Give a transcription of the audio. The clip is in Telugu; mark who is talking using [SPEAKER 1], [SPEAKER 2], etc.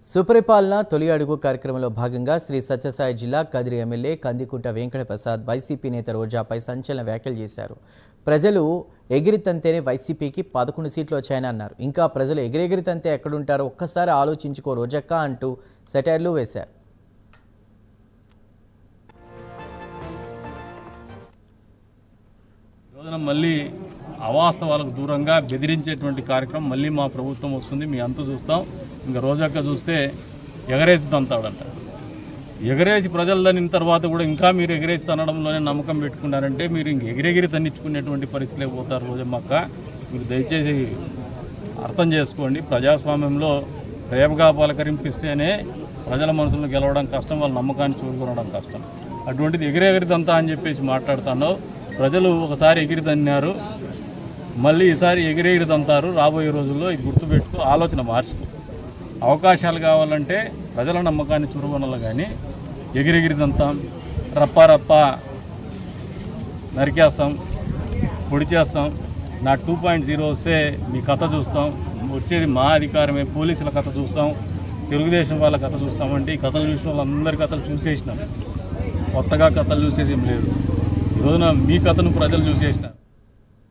[SPEAKER 1] సుపరిపాలన తొలి అడుగు కార్యక్రమంలో భాగంగా శ్రీ సత్యసాయి జిల్లా కదిరి ఎమ్మెల్యే కందికుంట వెంకట ప్రసాద్ వైసీపీ నేత రోజాపై సంచలన వ్యాఖ్యలు చేశారు. ప్రజలు ఎగిరితంతేనే వైసీపీకి 11 సీట్లు వచ్చాయని అన్నారు. ఇంకా ప్రజలు ఎగిరెగిరితంతే ఎక్కడుంటారో ఒక్కసారి ఆలోచించుకో రోజక్క అంటూ సెటైర్లు వేశారు.
[SPEAKER 2] మళ్ళీ అవాస్తవాలకు దూరంగా బెదిరించేటువంటి కార్యక్రమం మళ్ళీ మా ప్రభుత్వం వస్తుంది, మీ అంత చూస్తాం. ఇంకా రోజక్క చూస్తే ఎగరేసి తంతాడంట. ఎగరేసి ప్రజలు తన్నిన తర్వాత కూడా ఇంకా మీరు ఎగరేసి తనడంలోనే నమ్మకం పెట్టుకున్నారంటే మీరు ఇంక ఎగిరెగిరి తన్నించుకునేటువంటి పరిస్థితులే పోతారు. రోజమ్మక్క, మీరు దయచేసి అర్థం చేసుకోండి. ప్రజాస్వామ్యంలో ప్రేమగా పలకరింపిస్తేనే ప్రజల మనసులను గెలవడం కష్టం, వాళ్ళ నమ్మకాన్ని చూరుకోవడం కష్టం. అటువంటిది ఎగిరెగిరిదంతా అని చెప్పేసి మాట్లాడుతాను. ప్రజలు ఒకసారి ఎగిరి తన్నారు, మళ్ళీ ఈసారి ఎగిరెగిరి తంతారు. రాబోయే రోజుల్లో ఇది గుర్తుపెట్టుకో, ఆలోచన మార్చుకో. అవకాశాలు కావాలంటే ప్రజల నమ్మకాన్ని చురువనలు కానీ ఎగిరెగిరి తంతాం, రప్ప నరికేస్తాం, పొడి చేస్తాం. నా 2.0 వస్తే మీ కథ చూస్తాం. వచ్చేది మా అధికారమే. పోలీసుల కథ చూస్తాం, తెలుగుదేశం వాళ్ళ కథ చూస్తామంటే ఈ కథలు చూసిన వాళ్ళందరి కథలు చూసేసినాం. కొత్తగా కథలు చూసేది ఏం లేదు. ఈ రోజున మీ కథను ప్రజలు చూసేసినారు.